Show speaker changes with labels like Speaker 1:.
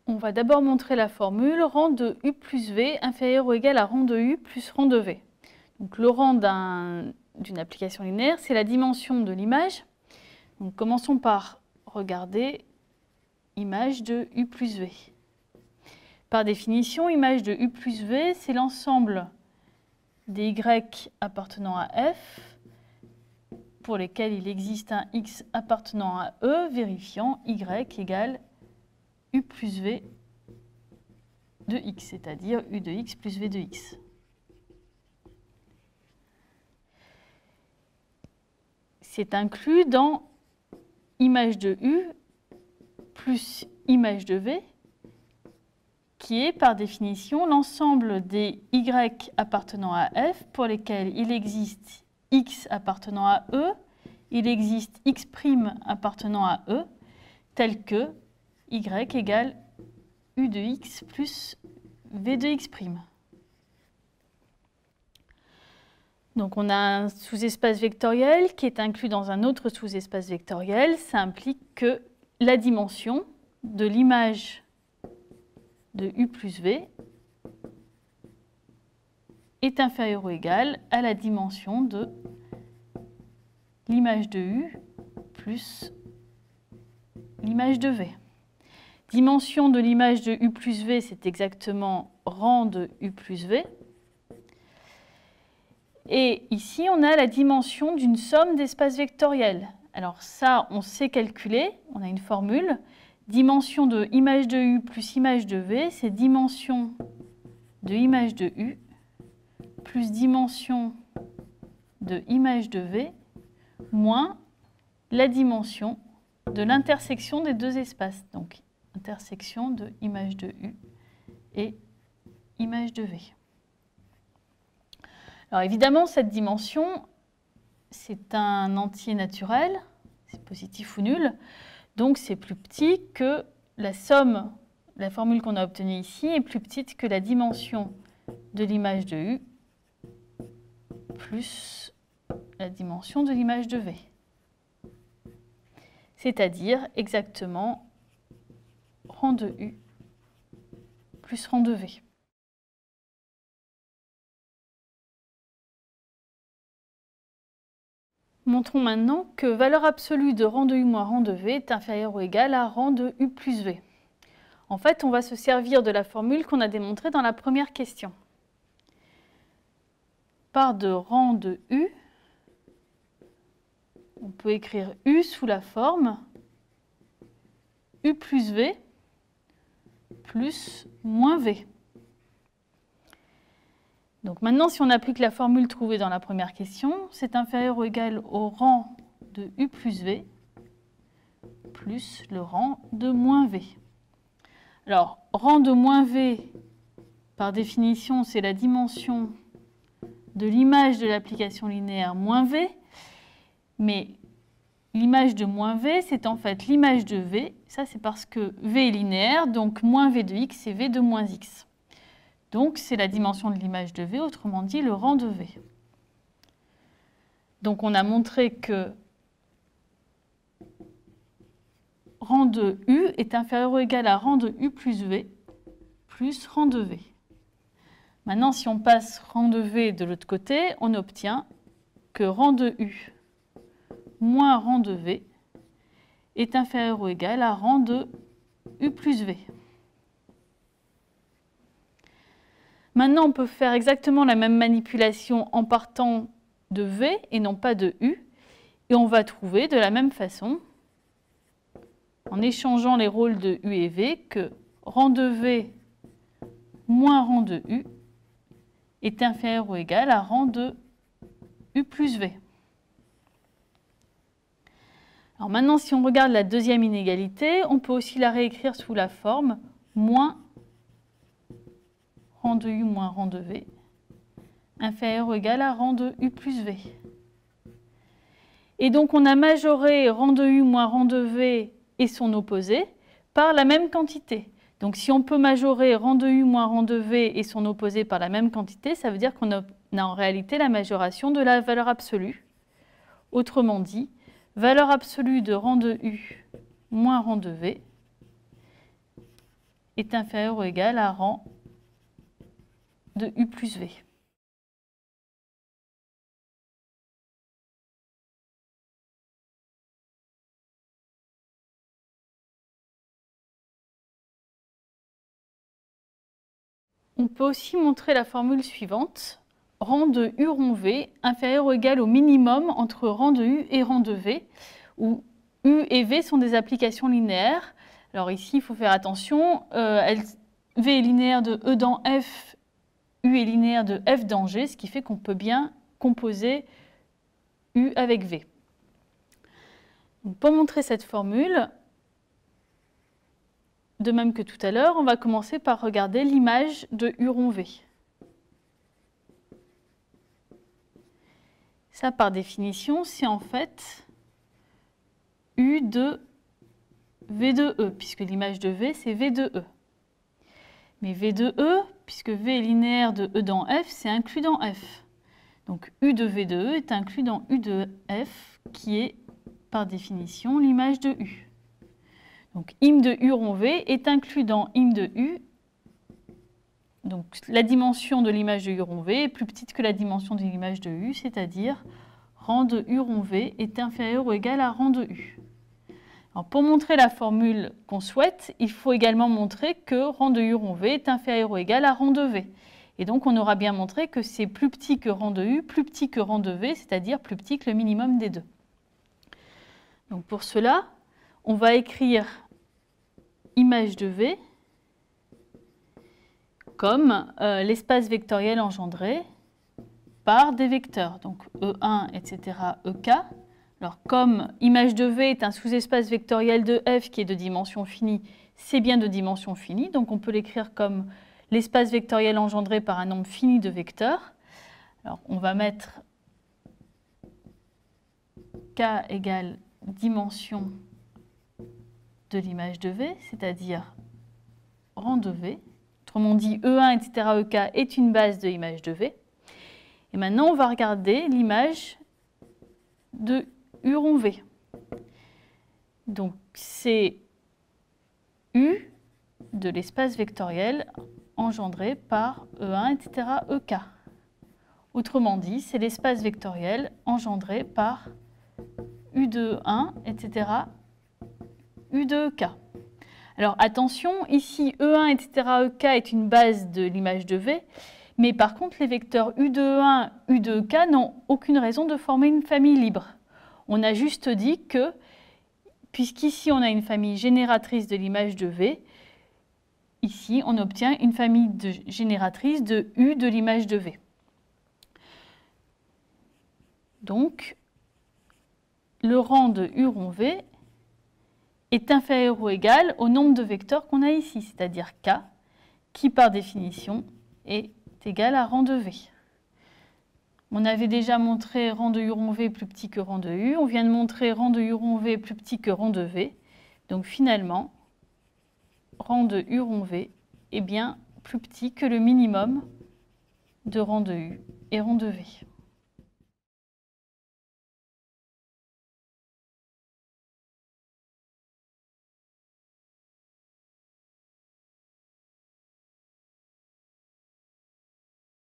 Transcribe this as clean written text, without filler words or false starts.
Speaker 1: on va d'abord montrer la formule rang de U plus V inférieur ou égal à rang de U plus rang de V. Donc, le rang d'une application linéaire, c'est la dimension de l'image. Donc, commençons par regarder image de U plus V. Par définition, image de U plus V, c'est l'ensemble des Y appartenant à F pour lesquels il existe un X appartenant à E, vérifiant Y égale U plus V de X, c'est-à-dire U de X plus V de X. C'est inclus dans image de U plus image de V, qui est par définition l'ensemble des Y appartenant à F pour lesquels il existe X appartenant à E, il existe X' appartenant à E, tel que Y égale U de X plus V de X'. Donc on a un sous-espace vectoriel qui est inclus dans un autre sous-espace vectoriel. Ça implique que la dimension de l'image de U plus V est inférieure ou égale à la dimension de l'image de U plus l'image de V. Dimension de l'image de U plus V, c'est exactement rang de U plus V. Et ici, on a la dimension d'une somme d'espaces vectoriels. Alors ça, on sait calculer, on a une formule. Dimension de image de U plus image de V, c'est dimension de image de U plus dimension de image de V moins la dimension de l'intersection des deux espaces. Donc, intersection de image de U et image de V. Alors évidemment, cette dimension, c'est un entier naturel, c'est positif ou nul. Donc, c'est plus petit que la somme, la formule qu'on a obtenue ici est plus petite que la dimension de l'image de U plus la dimension de l'image de V. C'est-à-dire exactement rang de U plus rang de V. Montrons maintenant que valeur absolue de rang de U moins rang de V est inférieure ou égale à rang de U plus V. En fait, on va se servir de la formule qu'on a démontrée dans la première question. Part de rang de U, on peut écrire U sous la forme U plus V plus moins V. Donc maintenant, si on applique la formule trouvée dans la première question, c'est inférieur ou égal au rang de U plus V plus le rang de moins V. Alors, rang de moins V, par définition, c'est la dimension de l'image de l'application linéaire moins V, mais l'image de moins V, c'est en fait l'image de V. Ça, c'est parce que V est linéaire, donc moins V de X, c'est V de moins X. Donc, c'est la dimension de l'image de V, autrement dit, le rang de V. Donc, on a montré que rang de U est inférieur ou égal à rang de U plus V plus rang de V. Maintenant, si on passe rang de V de l'autre côté, on obtient que rang de U moins rang de V est inférieur ou égal à rang de U plus V. Maintenant, on peut faire exactement la même manipulation en partant de V et non pas de U. Et on va trouver de la même façon, en échangeant les rôles de U et V, que rang de V moins rang de U est inférieur ou égal à rang de U plus V. Alors maintenant, si on regarde la deuxième inégalité, on peut aussi la réécrire sous la forme moins rang de U moins rang de V inférieur ou égal à rang de U plus V. Et donc, on a majoré rang de U moins rang de V et son opposé par la même quantité. Donc, si on peut majorer rang de U moins rang de V et son opposé par la même quantité, ça veut dire qu'on a en réalité la majoration de la valeur absolue. Autrement dit, valeur absolue de rang de U moins rang de V est inférieur ou égal à rang de U plus V. On peut aussi montrer la formule suivante. Rang de U rond V inférieur ou égal au minimum entre rang de U et rang de V, où U et V sont des applications linéaires. Alors ici, il faut faire attention. V est linéaire de E dans F, U est linéaire de F dans G, ce qui fait qu'on peut bien composer U avec V. Donc, pour montrer cette formule, de même que tout à l'heure, on va commencer par regarder l'image de U rond V. Ça, par définition, c'est en fait U de V de E, puisque l'image de V, c'est V de E. Mais V de E, puisque V est linéaire de E dans F, c'est inclus dans F. Donc U de V de E est inclus dans U de F, qui est, par définition, l'image de U. Donc, im de U rond V est inclus dans im de U. Donc, la dimension de l'image de U rond V est plus petite que la dimension de l'image de U, c'est-à-dire rang de U rond V est inférieur ou égal à rang de U. Alors, pour montrer la formule qu'on souhaite, il faut également montrer que rang de U rond V est inférieur ou égal à rang de V. Et donc, on aura bien montré que c'est plus petit que rang de U, plus petit que rang de V, c'est-à-dire plus petit que le minimum des deux. Donc, pour cela, on va écrire image de V comme l'espace vectoriel engendré par des vecteurs, donc E1, etc., EK. Alors, comme image de V est un sous-espace vectoriel de F qui est de dimension finie, c'est bien de dimension finie, donc on peut l'écrire comme l'espace vectoriel engendré par un nombre fini de vecteurs. Alors, on va mettre K égale dimension de l'image de V, c'est-à-dire rang de V. Autrement dit, E1, etc., EK est une base de l'image de V. Et maintenant, on va regarder l'image de U rond V. Donc, c'est U de l'espace vectoriel engendré par E1, etc., EK. Autrement dit, c'est l'espace vectoriel engendré par U de 1, etc., U de K. Alors attention, ici E1, etc., EK est une base de l'image de V, mais par contre les vecteurs U de 1, U de K n'ont aucune raison de former une famille libre. On a juste dit que, puisqu'ici on a une famille génératrice de l'image de V, ici on obtient une famille génératrice de U de l'image de V. Donc, le rang de U rond V est inférieur ou égal au nombre de vecteurs qu'on a ici, c'est-à-dire K, qui par définition est égal à rang de V. On avait déjà montré rang de U rond V plus petit que rang de U, on vient de montrer rang de U rond V plus petit que rang de V, donc finalement, rang de U rond V est bien plus petit que le minimum de rang de U et rang de V.